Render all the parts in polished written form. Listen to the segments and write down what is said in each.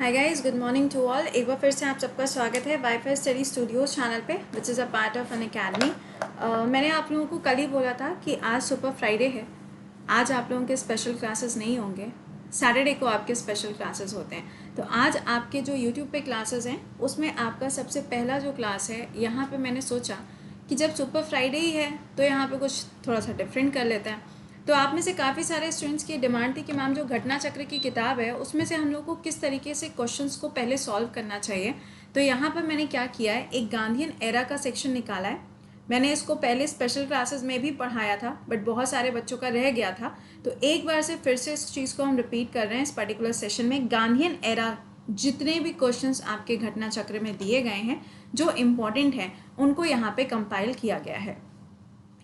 Hi guys, good morning to all. एक बार फिर से आप सबका स्वागत है वाईफाई स्टडी स्टूडियोज चैनल पे, which is a part of an academy. मैंने आप लोगों को कल ही बोला था कि आज सुपर फ्राइडे है। आज आप लोगों के स्पेशल क्लासेस नहीं होंगे, सैटरडे को आपके स्पेशल क्लासेस होते हैं। तो आज आपके जो यूट्यूब पे क्लासेस हैं उसमें आपका सबसे पहला जो क्लास है, यहाँ पे मैंने सोचा कि जब सुपर फ्राइडे ही है तो यहाँ पे कुछ थोड़ा सा डिफरेंट कर लेते हैं। तो आप में से काफ़ी सारे स्टूडेंट्स की डिमांड थी कि मैम जो घटना चक्र की किताब है उसमें से हम लोग को किस तरीके से क्वेश्चंस को पहले सॉल्व करना चाहिए। तो यहाँ पर मैंने क्या किया है, एक गांधीयन एरा का सेक्शन निकाला है। मैंने इसको पहले स्पेशल क्लासेस में भी पढ़ाया था बट बहुत सारे बच्चों का रह गया था, तो एक बार से फिर से इस चीज़ को हम रिपीट कर रहे हैं। इस पर्टिकुलर सेशन में गांधीयन एरा जितने भी क्वेश्चंस आपके घटना चक्र में दिए गए हैं जो इम्पॉर्टेंट हैं उनको यहाँ पे कंपाइल किया गया है।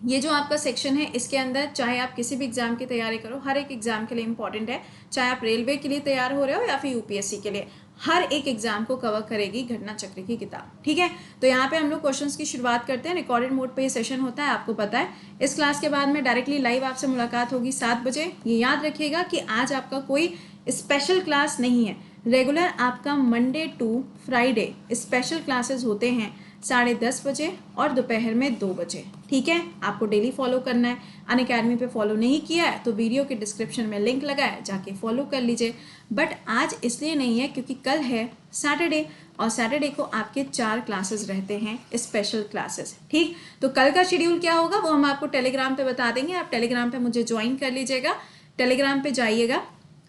ये जो आपका सेक्शन है इसके अंदर चाहे आप किसी भी एग्जाम की तैयारी करो, हर एक एग्जाम के लिए इंपॉर्टेंट है। चाहे आप रेलवे के लिए तैयार हो रहे हो या फिर यूपीएससी के लिए, हर एक एग्जाम को कवर करेगी घटना चक्र की किताब। ठीक है, तो यहाँ पे हम लोग क्वेश्चंस की शुरुआत करते हैं। रिकॉर्डेड मोड पे ये सेशन होता है, आपको पता है। इस क्लास के बाद में डायरेक्टली लाइव आपसे मुलाकात होगी 7 बजे। ये याद रखिएगा कि आज आपका कोई स्पेशल क्लास नहीं है। रेगुलर आपका Monday to Friday special classes होते हैं 10:30 बजे और दोपहर में 2 बजे। ठीक है, आपको डेली फॉलो करना है। अनअकैडमी पे फॉलो नहीं किया है तो वीडियो के डिस्क्रिप्शन में लिंक लगा है, जाके फॉलो कर लीजिए। बट आज इसलिए नहीं है क्योंकि कल है सैटरडे और सैटरडे को आपके 4 क्लासेस रहते हैं, स्पेशल क्लासेस। ठीक, तो कल का शेड्यूल क्या होगा वो हम आपको टेलीग्राम पे बता देंगे। आप टेलीग्राम पे मुझे ज्वाइन कर लीजिएगा। टेलीग्राम पे जाइएगा,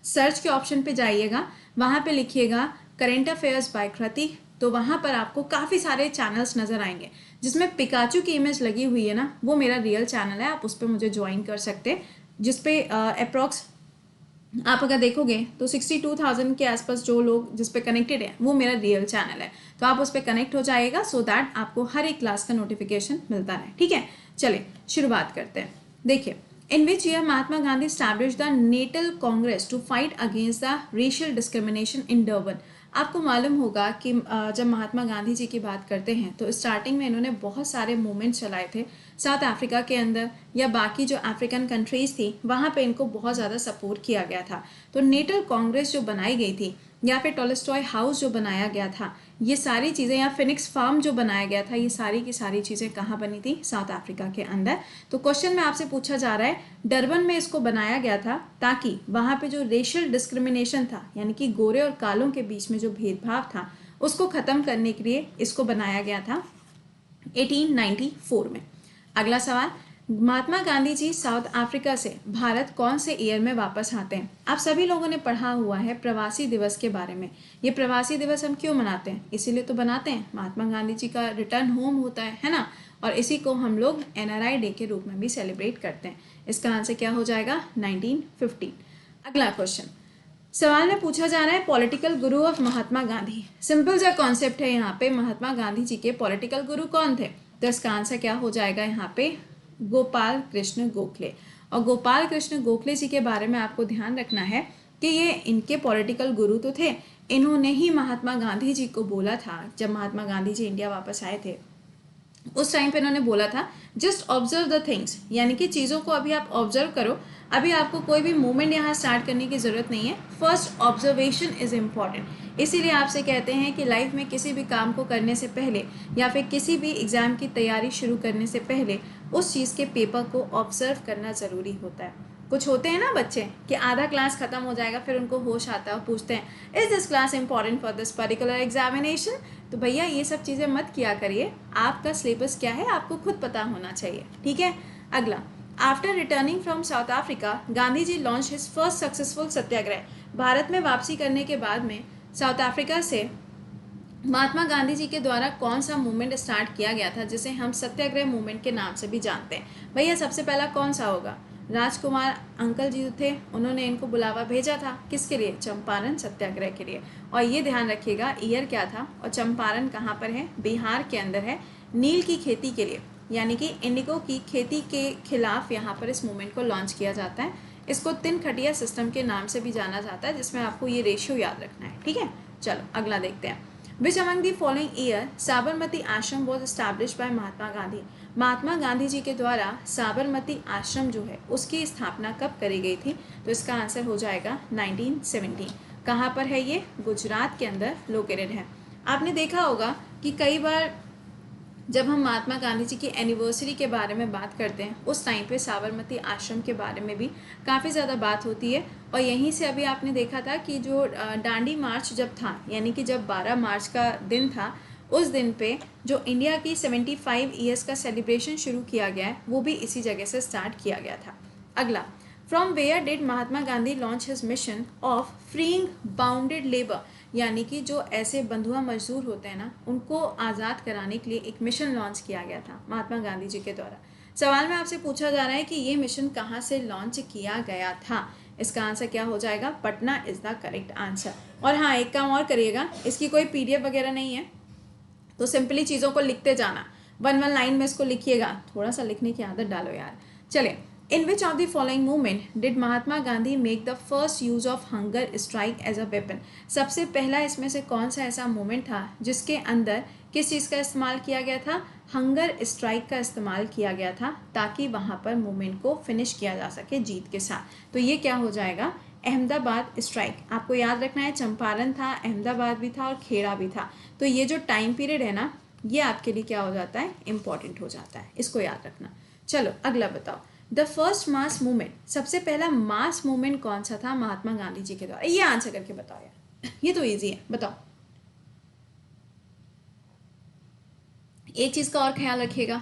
सर्च के ऑप्शन पे जाइएगा, वहाँ पे लिखिएगा करेंट अफेयर्स बाय कृति। तो वहाँ पर आपको काफ़ी सारे चैनल्स नज़र आएंगे। जिसमें पिकाचू की इमेज लगी हुई है ना, वो मेरा रियल चैनल है, आप उस पर मुझे ज्वाइन कर सकते हैं। जिसपे अप्रॉक्स आप अगर देखोगे तो 62,000 के आसपास जो लोग जिस पे कनेक्टेड है वो मेरा रियल चैनल है। तो आप उस पर कनेक्ट हो जाएगा सो दैट आपको हर एक क्लास का नोटिफिकेशन मिलता रहे। ठीक है, चलिए शुरुआत करते हैं। देखिए, in which year Mahatma Gandhi establish the Natal Congress to fight against the racial discrimination in Durban. आपको मालूम होगा कि जब महात्मा गांधी जी की बात करते हैं तो स्टार्टिंग में इन्होंने बहुत सारे मूवमेंट चलाए थे साउथ अफ्रीका के अंदर या बाकी जो अफ्रीकन कंट्रीज थी वहाँ पे इनको बहुत ज़्यादा सपोर्ट किया गया था। तो नेटल कांग्रेस जो बनाई गई थी या फिर टॉलस्टॉय हाउस जो बनाया गया था, ये सारी चीज़ें, या फिनिक्स फार्म जो बनाया गया था, ये सारी की सारी चीज़ें कहाँ बनी थी? साउथ अफ्रीका के अंदर। तो क्वेश्चन में आपसे पूछा जा रहा है, डरबन में इसको बनाया गया था ताकि वहाँ पे जो रेशियल डिस्क्रिमिनेशन था, यानी कि गोरे और कालों के बीच में जो भेदभाव था उसको ख़त्म करने के लिए इसको बनाया गया था 1894 में। अगला सवाल, महात्मा गांधी जी साउथ अफ्रीका से भारत कौन से ईयर में वापस आते हैं? आप सभी लोगों ने पढ़ा हुआ है प्रवासी दिवस के बारे में। ये प्रवासी दिवस हम क्यों मनाते हैं? इसीलिए तो बनाते हैं, महात्मा गांधी जी का रिटर्न होम होता है ना, और इसी को हम लोग एनआरआई डे के रूप में भी सेलिब्रेट करते हैं। इसका आंसर क्या हो जाएगा? 1915। अगला क्वेश्चन, सवाल में पूछा जा रहा है political Guru of Mahatma Gandhi. Simple सा कॉन्सेप्ट है यहाँ पे, महात्मा गांधी जी के पॉलिटिकल गुरु कौन थे? तो इसका आंसर क्या हो जाएगा यहाँ पे? गोपाल कृष्ण गोखले। और गोपाल कृष्ण गोखले जी के बारे में आपको ध्यान रखना है कि ये इनके पॉलिटिकल गुरु तो थे। इन्होंने ही महात्मा गांधी जी को बोला था, जब महात्मा गांधी जी इंडिया वापस आए थे उस टाइम पे इन्होंने बोला था जस्ट ऑब्जर्व द थिंग्स, यानी कि चीज़ों को अभी आप ऑब्जर्व करो, अभी आपको कोई भी मूवमेंट यहाँ स्टार्ट करने की ज़रूरत नहीं है। First observation is important. इसीलिए आपसे कहते हैं कि लाइफ में किसी भी काम को करने से पहले या फिर किसी भी एग्ज़ाम की तैयारी शुरू करने से पहले उस चीज़ के पेपर को ऑब्जर्व करना ज़रूरी होता है। कुछ होते हैं ना बच्चे कि आधा क्लास खत्म हो जाएगा फिर उनको होश आता है और पूछते हैं is this class important for this particular examination. तो भैया ये सब चीज़ें मत किया करिए, आपका सिलेबस क्या है आपको खुद पता होना चाहिए। ठीक है, अगला, after returning from South Africa Gandhi ji launch his first successful satyagraha. Bharat में वापसी करने के बाद में साउथ अफ्रीका से महात्मा गांधी जी के द्वारा कौन सा मूवमेंट स्टार्ट किया गया था जिसे हम सत्याग्रह मूवमेंट के नाम से भी जानते हैं? भैया सबसे पहला कौन सा होगा? राजकुमार अंकल जी थे, उन्होंने इनको बुलावा भेजा था किसके लिए? चंपारण सत्याग्रह के लिए। और ये ध्यान रखिएगा ईयर क्या था, और चंपारण कहाँ पर है? बिहार के अंदर है। नील की खेती के लिए, यानी कि इंडिगो की खेती के खिलाफ यहाँ पर इस मूवमेंट को लॉन्च किया जाता है। इसको तिन खटिया सिस्टम के नाम से भी जाना जाता है, जिसमें आपको ये रेशियो याद रखना है। ठीक है, चलो अगला देखते हैं। Which among the following year Sabarmati आश्रम was establish bye Mahatma Gandhi. महात्मा गांधी जी के द्वारा साबरमती आश्रम जो है उसकी स्थापना कब करी गई थी? तो इसका आंसर हो जाएगा 1917। कहाँ पर है ये? गुजरात के अंदर लोकेटेड है। आपने देखा होगा कि कई बार जब हम महात्मा गांधी जी की एनिवर्सरी के बारे में बात करते हैं उस टाइम पे साबरमती आश्रम के बारे में भी काफ़ी ज़्यादा बात होती है। और यहीं से अभी आपने देखा था कि जो डांडी मार्च जब था, यानी कि जब 12 मार्च का दिन था, उस दिन पे जो इंडिया की 75 ईयर्स का सेलिब्रेशन शुरू किया गया है वो भी इसी जगह से स्टार्ट किया गया था। अगला, from where did Mahatma Gandhi launch his mission of freeing bounded labour, यानी कि जो ऐसे बंधुआ मजदूर होते हैं ना, उनको आज़ाद कराने के लिए एक मिशन लॉन्च किया गया था महात्मा गांधी जी के द्वारा। सवाल में आपसे पूछा जा रहा है कि ये मिशन कहाँ से लॉन्च किया गया था। इसका आंसर क्या हो जाएगा? Patna is the correct answer. और हाँ, एक काम और करिएगा, इसकी कोई PDF वगैरह नहीं है, तो सिंपली चीज़ों को लिखते जाना, 1 लाइन में इसको लिखिएगा, थोड़ा सा लिखने की आदत डालो यार। चले, in which of the following movement did Mahatma Gandhi make the first use of hunger strike as a weapon? सबसे पहला इसमें से कौन सा ऐसा मूवमेंट था जिसके अंदर किस चीज़ का इस्तेमाल किया गया था? हंगर स्ट्राइक का इस्तेमाल किया गया था, ताकि वहाँ पर मूवमेंट को फिनिश किया जा सके जीत के साथ। तो ये क्या हो जाएगा? अहमदाबाद स्ट्राइक। आपको याद रखना है, चंपारण था, अहमदाबाद भी था और खेड़ा भी था। तो ये जो टाइम पीरियड है ना, ये आपके लिए क्या हो जाता है? इंपॉर्टेंट हो जाता है, इसको याद रखना। चलो अगला बताओ, द फर्स्ट मास मूवमेंट, सबसे पहला मास मूवमेंट कौन सा था महात्मा गांधी जी के द्वारा? ये आंसर करके बताओ यार, ये तो इजी है, बताओ। एक चीज़ का और ख्याल रखिएगा,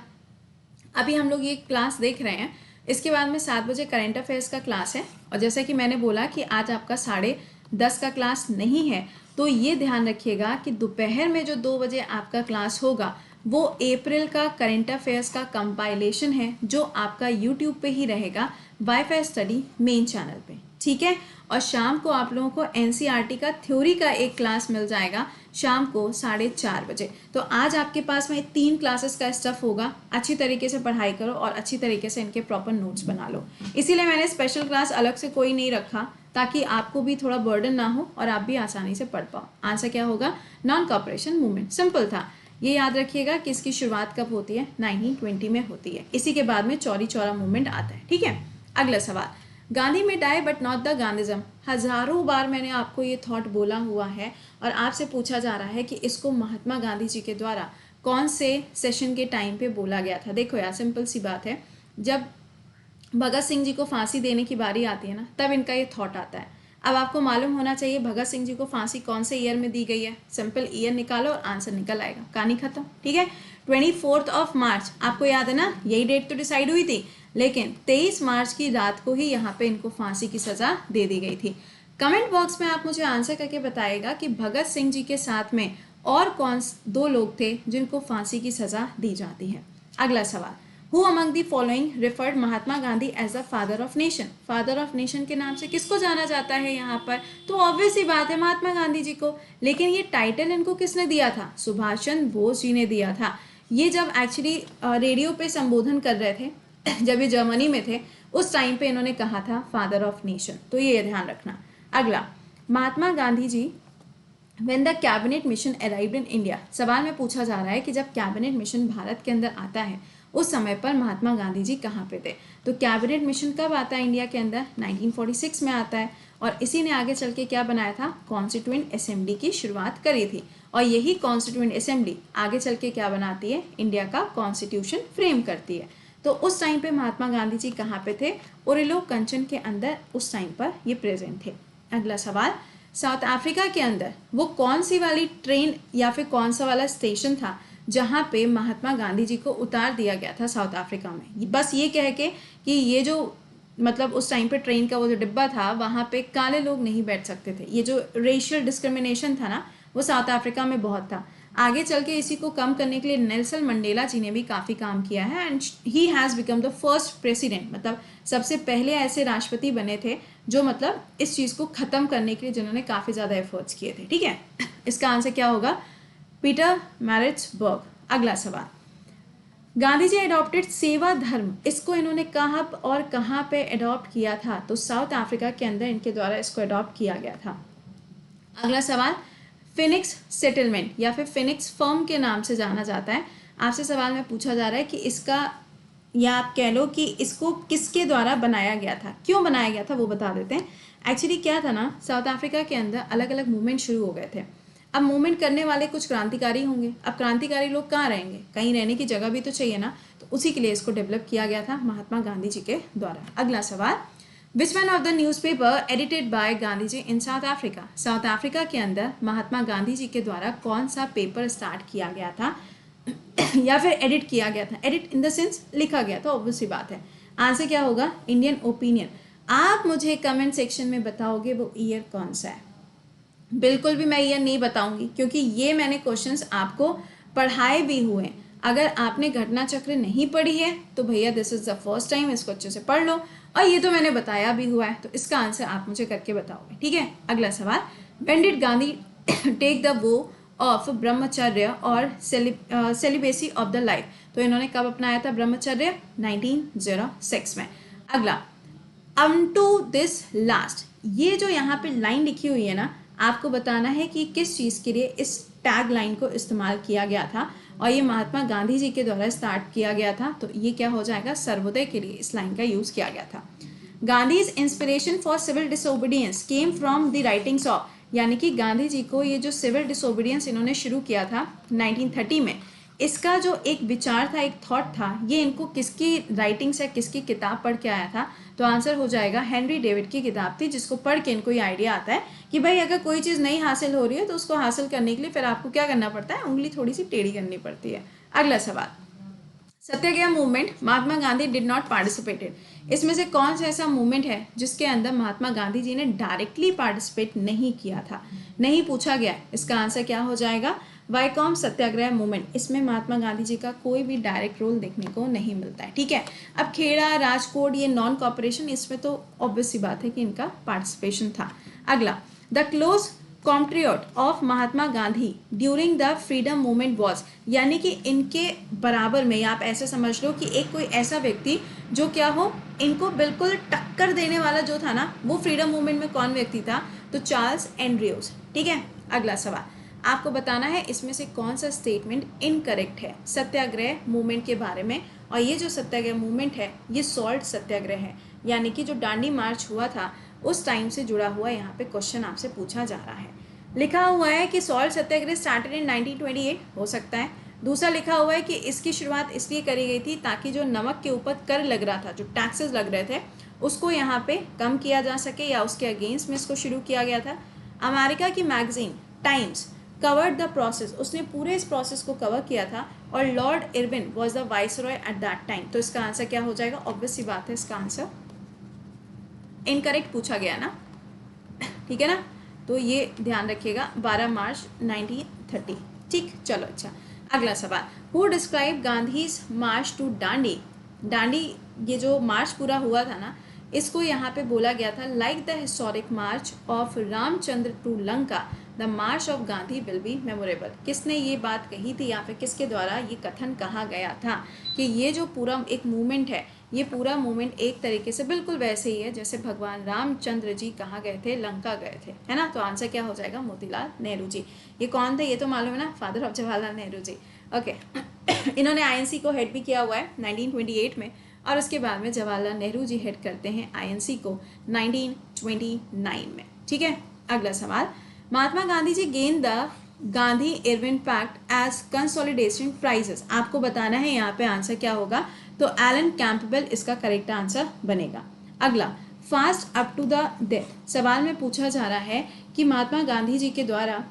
अभी हम लोग ये क्लास देख रहे हैं, इसके बाद में 7 बजे करंट अफेयर्स का क्लास है। और जैसे कि मैंने बोला कि आज आपका 10:30 का क्लास नहीं है, तो ये ध्यान रखिएगा कि दोपहर में जो 2 बजे आपका क्लास होगा वो अप्रैल का करंट अफेयर्स का कंपाइलेशन है, जो आपका यूट्यूब पे ही रहेगा, वाईफाई स्टडी मेन चैनल पे, ठीक है। और शाम को आप लोगों को NCERT का थ्योरी का एक क्लास मिल जाएगा शाम को 4:30 बजे। तो आज आपके पास में 3 क्लासेस का स्टफ होगा, अच्छी तरीके से पढ़ाई करो और अच्छी तरीके से इनके प्रॉपर नोट्स बना लो। इसीलिए मैंने स्पेशल क्लास अलग से कोई नहीं रखा, ताकि आपको भी थोड़ा बर्डन ना हो और आप भी आसानी से पढ़ पाओ। आंसर क्या होगा? Non cooperation movement. सिंपल था। ये याद रखिएगा कि इसकी शुरुआत कब होती है? 1920 में होती है। इसी के बाद में चौरी चौरा मूवमेंट आता है, ठीक है। अगला सवाल, गांधी में डाई बट नॉट द गांधीज्म। हजारों बार मैंने आपको ये थॉट बोला हुआ है और आपसे पूछा जा रहा है कि इसको महात्मा गांधी जी के द्वारा कौन से सेशन के टाइम पे बोला गया था। देखो यार, सिंपल सी बात है, जब भगत सिंह जी को फांसी देने की बारी आती है ना, तब इनका ये थॉट आता है। अब आपको मालूम होना चाहिए भगत सिंह जी को फांसी कौन से ईयर में दी गई है। सिंपल ईयर निकालो और आंसर निकल आएगा, कहानी खत्म, ठीक है। 24 मार्च, आपको याद है ना, यही डेट तो डिसाइड हुई थी, लेकिन 23 मार्च की रात को ही यहाँ पे इनको फांसी की सजा दे दी गई थी। कमेंट बॉक्स में आप मुझे आंसर करके बताइएगा कि भगत सिंह जी के साथ में और कौन 2 लोग थे जिनको फांसी की सजा दी जाती है। अगला सवाल, Who among the following referred Mahatma Gandhi as the father of nation? Father of nation के नाम से किसको जाना जाता है यहाँ पर? तो ऑब्वियस ही बात है, महात्मा गांधी जी को। लेकिन ये टाइटल इनको किसने दिया था? सुभाष चंद्र बोस जी ने दिया था। ये जब एक्चुअली रेडियो पे संबोधन कर रहे थे, जब ये जर्मनी में थे, उस टाइम पे इन्होंने कहा था फादर ऑफ नेशन। तो ये ध्यान रखना। अगला, महात्मा गांधी जी When the cabinet mission arrived in India, सवाल में पूछा जा रहा है कि जब कैबिनेट मिशन भारत के अंदर आता है उस समय पर महात्मा गांधी जी कहाँ पे थे। तो कैबिनेट मिशन कब आता है इंडिया के अंदर? 1946 में आता है। और इसी ने आगे चल के क्या बनाया था? कॉन्स्टिट्यूएंट असेंबली की शुरुआत करी थी। और यही कॉन्स्टिट्यूएंट असेंबली आगे चल के क्या बनाती है? इंडिया का कॉन्स्टिट्यूशन फ्रेम करती है। तो उस टाइम पे महात्मा गांधी जी कहाँ पे थे? ओरेलो कंचन के अंदर उस टाइम पर ये प्रेजेंट थे। अगला सवाल, साउथ अफ्रीका के अंदर वो कौन सी वाली ट्रेन या फिर कौन सा वाला स्टेशन था जहाँ पे महात्मा गांधी जी को उतार दिया गया था साउथ अफ्रीका में? बस ये कह के कि ये जो मतलब उस टाइम पे ट्रेन का वो जो डिब्बा था, वहाँ पे काले लोग नहीं बैठ सकते थे। ये जो रेशियल डिस्क्रिमिनेशन था ना, वो साउथ अफ्रीका में बहुत था। आगे चल के इसी को कम करने के लिए नेल्सन मंडेला जी ने भी काफ़ी काम किया है and he has become the first president, मतलब सबसे पहले ऐसे राष्ट्रपति बने थे जो मतलब इस चीज़ को ख़त्म करने के लिए जिन्होंने काफ़ी ज़्यादा एफर्ट्स किए थे, ठीक है। इसका आंसर क्या होगा? Peter Maritzburg. अगला सवाल, गांधी जी एडॉप्टेड सेवा धर्म, इसको इन्होंने कहाँ और कहाँ पे एडॉप्ट किया था? तो साउथ अफ्रीका के अंदर इनके द्वारा इसको एडॉप्ट किया गया था। अगला सवाल, फिनिक्स सेटलमेंट या फिर फिनिक्स फर्म के नाम से जाना जाता है। आपसे सवाल में पूछा जा रहा है कि इसका या आप कह लो कि इसको किसके द्वारा बनाया गया था, क्यों बनाया गया था वो बता देते हैं। एक्चुअली क्या था ना, साउथ अफ्रीका के अंदर अलग अलग मूवमेंट शुरू हो गए थे। अब मूवमेंट करने वाले कुछ क्रांतिकारी होंगे, अब क्रांतिकारी लोग कहाँ रहेंगे, कहीं रहने की जगह भी तो चाहिए ना, तो उसी के लिए इसको डेवलप किया गया था महात्मा गांधी जी के द्वारा। अगला सवाल, which one of the newspaper edited by Gandhi ji in South Africa. South Africa के अंदर महात्मा गांधी जी के द्वारा कौन सा पेपर स्टार्ट किया गया था या फिर एडिट किया गया था। एडिट इन द सेंस लिखा गया था, ऑब्वियस सी बात है। आंसर क्या होगा, इंडियन ओपिनियन। आप मुझे कमेंट सेक्शन में बताओगे वो ईयर कौन सा है। बिल्कुल भी मैं ईयर नहीं बताऊंगी, क्योंकि ये मैंने क्वेश्चंस आपको पढ़ाए भी हुए। अगर आपने घटना चक्र नहीं पढ़ी है तो भैया this is the first time, इसको अच्छे से पढ़ लो। और ये तो मैंने बताया भी हुआ है, तो इसका आंसर आप मुझे करके बताओगे, ठीक है। अगला सवाल, when did Gandhi take the vow of brahmacharya और सेलिबेसी ऑफ द लाइफ। तो इन्होंने कब अपनाया था ब्रह्मचर्य, 1906 में। अगला, अनटू दिस लास्ट, ये जो यहाँ पे लाइन लिखी हुई है ना, आपको बताना है कि किस चीज़ के लिए इस टैग लाइन को इस्तेमाल किया गया था, और ये महात्मा गांधी जी के द्वारा स्टार्ट किया गया था। तो ये क्या हो जाएगा, सर्वोदय के लिए इस लाइन का यूज किया गया था। Gandhi's inspiration for civil disobedience came from the writings of, यानी कि गांधी जी को ये जो सिविल डिसोबीडियंस इन्होंने शुरू किया था 1930 में, इसका जो एक विचार था, एक थॉट था, ये इनको किसकी राइटिंग से, किसकी किताब पढ़ के आया था। तो आंसर हो जाएगा हेनरी डेविड की किताब थी, जिसको पढ़ के इनको ये आइडिया आता है कि भाई अगर कोई चीज़ नहीं हासिल हो रही है तो उसको हासिल करने के लिए फिर आपको क्या करना पड़ता है, उंगली थोड़ी सी टेढ़ी करनी पड़ती है। अगला सवाल, satyagraha movement Mahatma Gandhi did not participated. इसमें से कौन सा ऐसा मूवमेंट है जिसके अंदर महात्मा गांधी जी ने डायरेक्टली पार्टिसिपेट नहीं किया था, नहीं पूछा गया। इसका आंसर क्या हो जाएगा, वाईकॉम सत्याग्रह मूवमेंट। इसमें महात्मा गांधी जी का कोई भी डायरेक्ट रोल देखने को नहीं मिलता है, ठीक है। अब खेड़ा, राजकोट, ये नॉन कॉपरेशन, इसमें तो ऑब्वियस सी बात है कि इनका पार्टिसिपेशन था। अगला, the close compatriot of Mahatma Gandhi during the freedom movement was, यानी कि इनके बराबर में, या आप ऐसे समझ लो कि एक कोई ऐसा व्यक्ति जो क्या हो, इनको बिल्कुल टक्कर देने वाला जो था ना, वो फ्रीडम मूवमेंट में कौन व्यक्ति था, तो चार्ल्स एंड्रयूज, ठीक है। अगला सवाल, आपको बताना है इसमें से कौन सा स्टेटमेंट इनकरेक्ट है सत्याग्रह मूवमेंट के बारे में। और ये जो सत्याग्रह मूवमेंट है ये सॉल्ट सत्याग्रह है, यानी कि जो दांडी मार्च हुआ था उस टाइम से जुड़ा हुआ यहाँ पे क्वेश्चन आपसे पूछा जा रहा है। लिखा हुआ है कि सॉल्ट सत्याग्रह स्टार्टेड इन 1928, हो सकता है। दूसरा लिखा हुआ है कि इसकी शुरुआत इसलिए करी गई थी ताकि जो नमक के ऊपर कर लग रहा था, जो टैक्सेस लग रहे थे, उसको यहाँ पे कम किया जा सके, या उसके अगेंस्ट में इसको शुरू किया गया था। अमेरिका की magazine times covered the process, उसने पूरे इस प्रोसेस को कवर किया था। और Lord Irwin was the viceroy at that time. तो इसका आंसर क्या हो जाएगा, ऑब्वियस सी बात है, इसका आंसर इनकरेक्ट पूछा गया ना, ठीक है ना। तो ये ध्यान रखिएगा, 12 मार्च 1930, ठीक। चलो अच्छा, अगला सवाल, who describe Gandhi's march to Dandi. Dandi ये जो मार्च पूरा हुआ था ना, इसको यहाँ पे बोला गया था like the historic march of Ramchandra to Lanka, the march of Gandhi will be memorable. किसने ये बात कही थी, या फिर किसके द्वारा ये कथन कहा गया था कि ये जो पूरा एक मूवमेंट है, ये पूरा मूवमेंट एक तरीके से बिल्कुल वैसे ही है जैसे भगवान रामचंद्र जी कहाँ गए थे, लंका गए थे, है ना। तो आंसर क्या हो जाएगा, मोतीलाल नेहरू जी। ये कौन थे, ये तो मालूम है ना, father of Jawaharlal Nehru ji, okay. इन्होंने आईएनसी को हेड भी किया हुआ है 1928 में, और उसके बाद में जवाहरलाल नेहरू जी हेड करते हैं आईएनसी को 1929 में, ठीक है। अगला सवाल, Mahatma Gandhi ji gain the Gandhi Irwin pact as consolidation prizes. आपको बताना है यहाँ पे आंसर क्या होगा, तो एलन कैंपबेल इसका करेक्ट आंसर बनेगा। अगला, fast up to the death. सवाल में पूछा जा रहा है कि महात्मा गांधी जी के द्वारा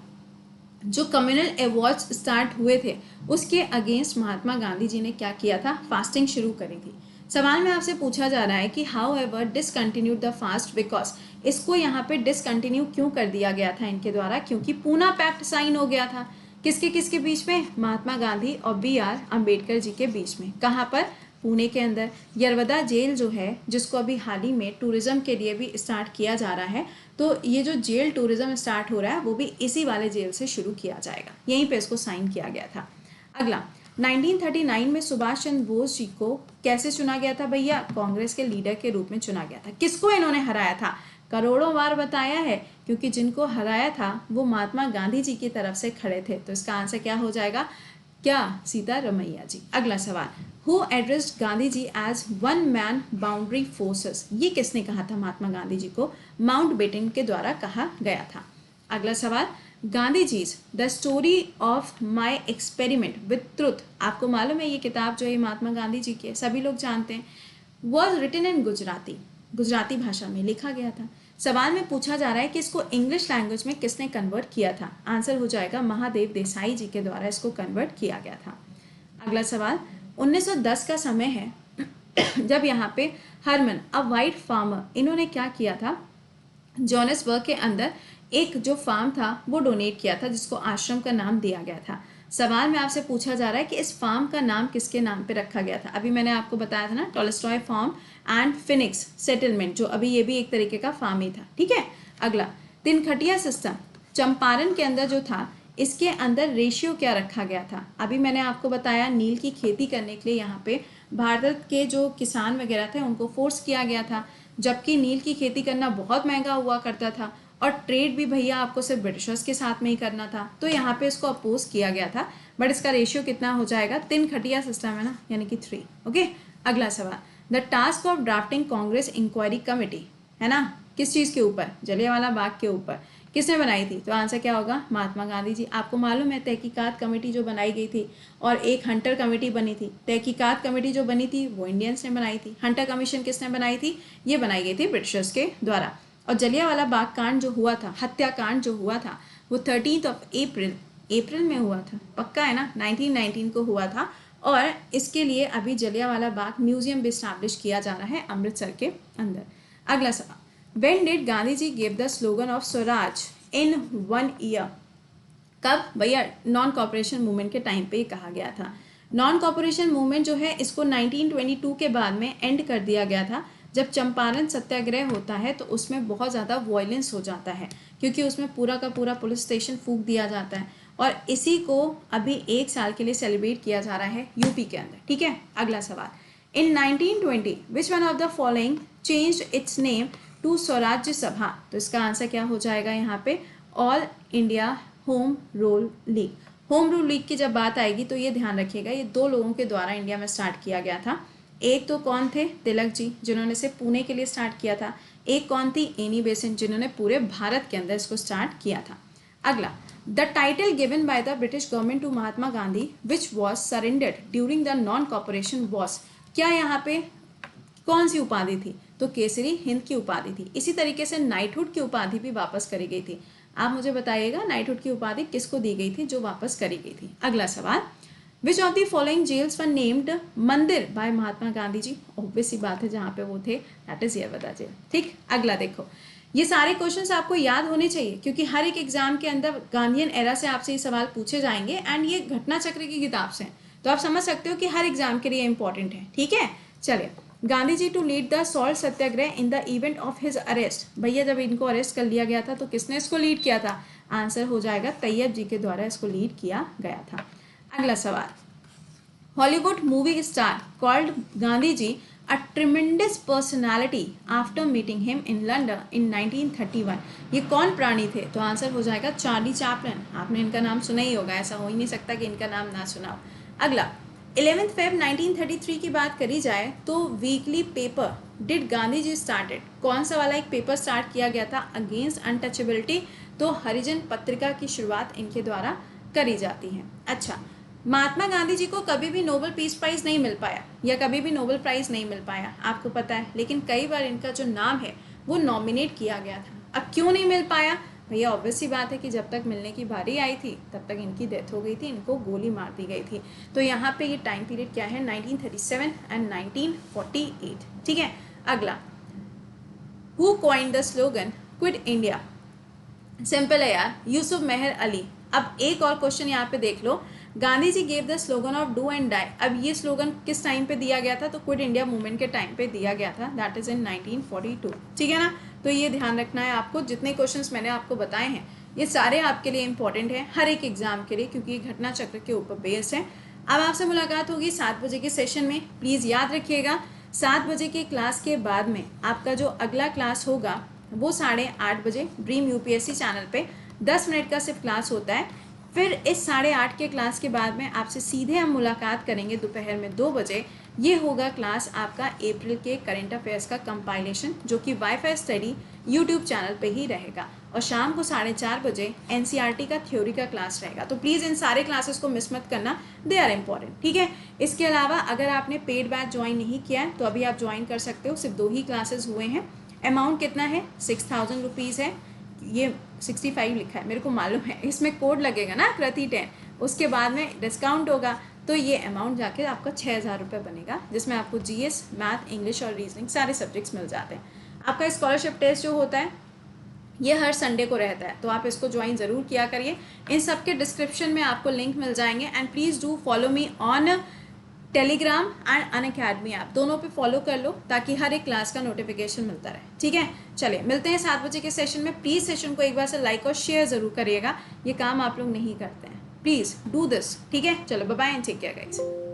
जो कम्युनल अवार्ड्स स्टार्ट हुए थे उसके अगेंस्ट महात्मा गांधी जी ने क्या किया था, फास्टिंग शुरू करी थी। सवाल में आपसे पूछा जा रहा है कि how ever discontinued the fast because, इसको यहाँ पे डिसकंटिन्यू क्यों कर दिया गया था इनके द्वारा, क्योंकि पूना पैक्ट साइन हो गया था। किसके किसके बीच में, महात्मा गांधी और BR अम्बेडकर जी के बीच में। कहाँ पर, पुणे के अंदर। यरवदा जेल जो है, जिसको अभी हाल ही में टूरिज्म के लिए भी स्टार्ट किया जा रहा है, तो ये जो जेल टूरिज्म स्टार्ट हो रहा है वो भी इसी वाले जेल से शुरू किया जाएगा, यहीं पे इसको साइन किया गया था। अगला, 1939 में सुभाष चंद्र बोस जी को कैसे चुना गया था भैया, कांग्रेस के लीडर के रूप में चुना गया था। किसको इन्होंने हराया था, करोड़ों बार बताया है, क्योंकि जिनको हराया था वो महात्मा गांधी जी की तरफ से खड़े थे। तो इसका आंसर क्या हो जाएगा, क्या? सीता रमैया जी। अगला सवाल, who addressed Gandhi ji as one man boundary forces? ये किसने कहा था महात्मा गांधी जी को? माउंटबेटन के द्वारा कहा गया था। अगला सवाल, Gandhi ji's the story of my experiment with truth, आपको मालूम है ये किताब जो है महात्मा गांधी जी की है, सभी लोग जानते हैं, was written in Gujarati, Gujarati भाषा में लिखा गया था। सवाल में पूछा जा रहा है कि इसको इंग्लिश लैंग्वेज में किसने कन्वर्ट किया था? आंसर हो जाएगा महादेव देसाई जी के द्वारा इसको कन्वर्ट किया गया था। अगला सवाल, 1910 का समय है जब यहाँ पे हरमन अ वाइट फार्मर, इन्होंने क्या किया था? जोहान्सबर्ग के अंदर एक जो फार्म था वो डोनेट किया था जिसको आश्रम का नाम दिया गया था। सवाल में आपसे पूछा जा रहा है कि इस फार्म का नाम किसके नाम पे रखा गया था? अभी मैंने आपको बताया था ना, Tolstoy farm and Phoenix settlement, जो अभी ये भी एक तरीके का फार्म ही था। ठीक है। अगला, तिनखटिया सिस्टम चंपारण के अंदर जो था, इसके अंदर रेशियो क्या रखा गया था? अभी मैंने आपको बताया नील की खेती करने के लिए यहाँ पे भारत के जो किसान वगैरह थे उनको फोर्स किया गया था, जबकि नील की खेती करना बहुत महंगा हुआ करता था और ट्रेड भी भैया आपको सिर्फ ब्रिटिशर्स के साथ में ही करना था, तो यहाँ पे इसको अपोज किया गया था। बट इसका रेशियो कितना हो जाएगा? तिनखटिया सिस्टम है ना, यानी कि 3। ओके। अगला सवाल, the task of drafting Congress inquiry committee है ना, किस चीज़ के ऊपर? जलियांवाला बाग के ऊपर। किसने बनाई थी? तो आंसर क्या होगा? महात्मा गांधी जी। आपको मालूम है तहकीकात कमेटी जो बनाई गई थी और एक हंटर कमेटी बनी थी। तहकीकात कमेटी जो बनी थी वो इंडियंस ने बनाई थी। हंटर कमीशन किसने बनाई थी? ये बनाई गई थी ब्रिटिशर्स के द्वारा। और जलियांवाला बाग कांड जो हुआ था, हत्याकांड जो हुआ था, वो 13 अप्रैल में हुआ था, पक्का है ना, 1919 को हुआ था। और इसके लिए अभी जलियांवाला बाग म्यूजियम भी स्टैब्लिश किया जा रहा है अमृतसर के अंदर। अगला सवाल, When did Gandhi ji give the slogan of swaraj in 1 year? कब? भैया नॉन कॉपरेशन मूवमेंट के टाइम पे कहा गया था। नॉन कॉपरेशन मूवमेंट जो है इसको 1922 के बाद में एंड कर दिया गया था। जब चंपारण सत्याग्रह होता है तो उसमें बहुत ज़्यादा वॉयलेंस हो जाता है, क्योंकि उसमें पूरा का पूरा पुलिस स्टेशन फूंक दिया जाता है, और इसी को अभी 1 साल के लिए सेलिब्रेट किया जा रहा है यूपी के अंदर। ठीक है। अगला सवाल, in 1920 which one of the following changed its name to Swarajya Sabha? तो इसका आंसर क्या हो जाएगा यहाँ पे? All India home rule league. Home rule league की जब बात आएगी तो ये ध्यान रखिएगा, ये 2 लोगों के द्वारा इंडिया में स्टार्ट किया गया था। एक तो कौन थे? तिलक जी, जिन्होंने इसे पुणे के लिए स्टार्ट किया था। एक कौन थी? एनी बेसेंट, जिन्होंने पूरे भारत के अंदर इसको स्टार्ट किया था। अगला, the title given by the British government to Mahatma Gandhi which was surrendered during the non cooperation was, क्या यहाँ पे कौन सी उपाधि थी? तो केसरी हिंद की उपाधि थी। इसी तरीके से नाइटहुड की उपाधि भी वापस करी गई थी। आप मुझे बताइएगा नाइटहुड की उपाधि किसको दी गई थी जो वापस करी गई थी? अगला सवाल, which of the following jails were named mandir by Mahatma Gandhi ji? Obvious सी बात है जहाँ पे वो थे, दैट इज यरवदा जेल। ठीक। अगला देखो, ये सारे क्वेश्चंस आपको याद होने चाहिए क्योंकि हर एक एग्जाम के अंदर गांधीयन एरा से आपसे ये सवाल पूछे जाएंगे एंड ये घटना चक्र की किताब से हैं, तो आप समझ सकते हो कि हर एग्जाम के लिए इंपॉर्टेंट है। ठीक है। चलिए, Gandhi ji to lead the salt Satyagraha in the event of his arrest. भैया जब इनको अरेस्ट कर लिया गया था तो किसने इसको लीड किया था? आंसर हो जाएगा तैयब जी के द्वारा इसको लीड किया गया था। अगला सवाल, Hollywood movie star called Gandhi ji a tremendous personality after meeting him in London in 1931। ये कौन प्राणी थे? तो आंसर हो जाएगा चार्ली चैपलिन। आपने इनका नाम सुना ही होगा, ऐसा हो ही नहीं सकता कि इनका नाम ना सुना हो। अगला, 11 Feb 1933 की बात करी जाए तो weekly paper did Gandhi ji started, कौन सा वाला एक पेपर स्टार्ट किया गया था अगेंस्ट अनटचेबिलिटी? तो हरिजन पत्रिका की शुरुआत इनके द्वारा करी जाती है। अच्छा, महात्मा गांधी जी को कभी भी नोबेल पीस प्राइज नहीं मिल पाया या कभी भी नोबेल प्राइज नहीं मिल पाया, आपको पता है, लेकिन कई बार इनका जो नाम है वो नॉमिनेट किया गया था। अब क्यों नहीं मिल पाया? भैया ऑब्वियस सी बात है कि जब तक मिलने की बारी आई थी तब तक इनकी डेथ हो गई थी, इनको गोली मार दी गई थी। तो यहाँ पे ये टाइम पीरियड क्या है? 1937 एंड 1948। ठीक है। अगला, who coined the slogan quit India? Simple है यार, यूसुफ मेहर अली। अब एक और क्वेश्चन यहाँ पे देख लो, Gandhi ji gave the slogan of do and die. अब ये स्लोगन किस टाइम पे दिया गया था? तो क्विट इंडिया मूवमेंट के टाइम पे दिया गया था, दैट इज इन 1942। ठीक है ना। तो ये ध्यान रखना है आपको, जितने क्वेश्चंस मैंने आपको बताए हैं ये सारे आपके लिए इंपॉर्टेंट है हर एक एग्जाम के लिए, क्योंकि ये घटना चक्र के ऊपर बेस्ड है। अब आपसे मुलाकात होगी 7 बजे के सेशन में। प्लीज़ याद रखिएगा 7 बजे के क्लास के बाद में आपका जो अगला क्लास होगा वो 8:30 बजे ड्रीम यूपीएससी चैनल पे 10 मिनट का सिर्फ क्लास होता है। फिर इस 8:30 के क्लास के बाद में आपसे सीधे हम मुलाकात करेंगे दोपहर में 2 बजे। ये होगा क्लास आपका अप्रैल के करंट अफेयर्स का कंपाइलेशन, जो कि वाईफाई स्टडी यूट्यूब चैनल पे ही रहेगा। और शाम को 4:30 बजे एनसीईआरटी का थ्योरी का क्लास रहेगा। तो प्लीज़ इन सारे क्लासेस को मिस मत करना, दे आर इम्पॉर्टेंट, ठीक है। इसके अलावा अगर आपने पेड बैच ज्वाइन नहीं किया है तो अभी आप ज्वाइन कर सकते हो। सिर्फ 2 ही क्लासेस हुए हैं। अमाउंट कितना है? 6000 रुपीज़ है। ये 65 लिखा है, मेरे को मालूम है। इसमें कोड लगेगा ना कृति 10, उसके बाद में डिस्काउंट होगा, तो ये अमाउंट जाके आपका 6000 रुपये बनेगा, जिसमें आपको जीएस, मैथ, इंग्लिश और रीजनिंग सारे सब्जेक्ट्स मिल जाते हैं। आपका स्कॉलरशिप टेस्ट जो होता है ये हर संडे को रहता है, तो आप इसको ज्वाइन ज़रूर किया करिए। इन सब के डिस्क्रिप्शन में आपको लिंक मिल जाएंगे। And please do follow me on Telegram and Unacademy app, दोनों पे फॉलो कर लो ताकि हर एक क्लास का नोटिफिकेशन मिलता रहे, ठीक है। चलिए मिलते हैं 7 बजे के सेशन में। प्लीज़ सेशन को एक बार से लाइक और शेयर ज़रूर करिएगा, ये काम आप लोग नहीं करते हैं, प्लीज़ डू दिस, ठीक है। चलो bye bye and take care guys.